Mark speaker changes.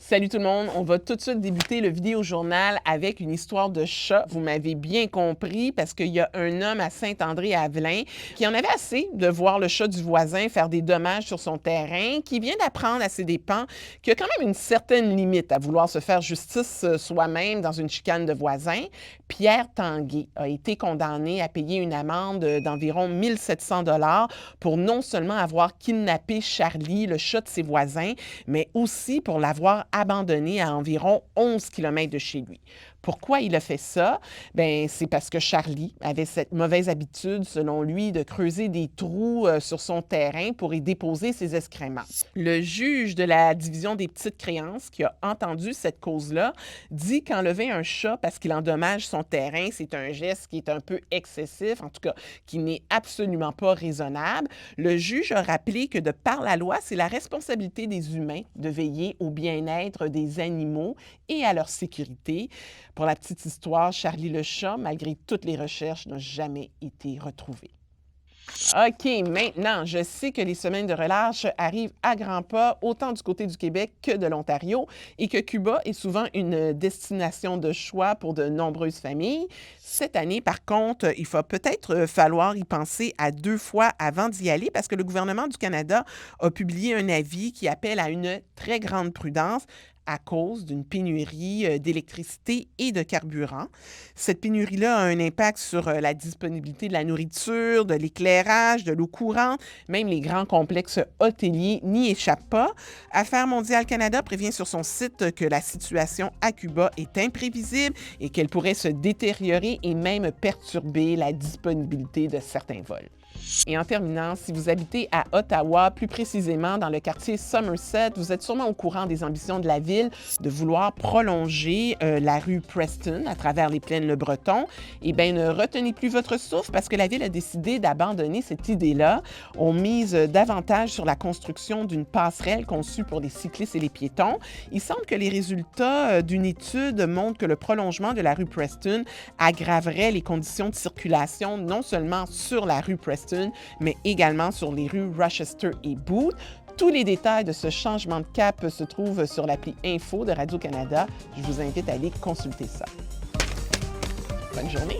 Speaker 1: Salut tout le monde, on va tout de suite débuter le vidéo-journal avec une histoire de chat. Vous m'avez bien compris parce qu'il y a un homme à Saint-André-Avelin qui en avait assez de voir le chat du voisin faire des dommages sur son terrain, qui vient d'apprendre à ses dépens qu'il y a quand même une certaine limite à vouloir se faire justice soi-même dans une chicane de voisins. Pierre Tanguay a été condamné à payer une amende d'environ 1700 $ pour non seulement avoir kidnappé Charlie, le chat de ses voisins, mais aussi pour l'avoir abandonné à environ 11 km de chez lui. Pourquoi il a fait ça? Bien, c'est parce que Charlie avait cette mauvaise habitude, selon lui, de creuser des trous sur son terrain pour y déposer ses excréments. Le juge de la division des petites créances, qui a entendu cette cause-là, dit qu'enlever un chat parce qu'il endommage son terrain, c'est un geste qui est un peu excessif, en tout cas, qui n'est absolument pas raisonnable. Le juge a rappelé que de par la loi, c'est la responsabilité des humains de veiller au bien-être des animaux et à leur sécurité. Pour la petite histoire, Charlie le chat, malgré toutes les recherches, n'a jamais été retrouvé. OK, maintenant, je sais que les semaines de relâche arrivent à grands pas, autant du côté du Québec que de l'Ontario, et que Cuba est souvent une destination de choix pour de nombreuses familles. Cette année, par contre, il va peut-être falloir y penser à 2 fois avant d'y aller parce que le gouvernement du Canada a publié un avis qui appelle à une très grande prudence à cause d'une pénurie d'électricité et de carburant. Cette pénurie-là a un impact sur la disponibilité de la nourriture, de l'éclairage, de l'eau courante, même les grands complexes hôteliers n'y échappent pas. Affaires mondiales Canada prévient sur son site que la situation à Cuba est imprévisible et qu'elle pourrait se détériorer et même perturber la disponibilité de certains vols. Et en terminant, si vous habitez à Ottawa, plus précisément dans le quartier Somerset, vous êtes sûrement au courant des ambitions de la ville de vouloir prolonger la rue Preston à travers les plaines Le Breton. Eh bien, ne retenez plus votre souffle parce que la ville a décidé d'abandonner cette idée-là. On mise davantage sur la construction d'une passerelle conçue pour les cyclistes et les piétons. Il semble que les résultats d'une étude montrent que le prolongement de la rue Preston aggraverait les conditions de circulation non seulement sur la rue Preston, mais également sur les rues Rochester et Booth. Tous les détails de ce changement de cap se trouvent sur l'appli Info de Radio-Canada. Je vous invite à aller consulter ça. Bonne journée!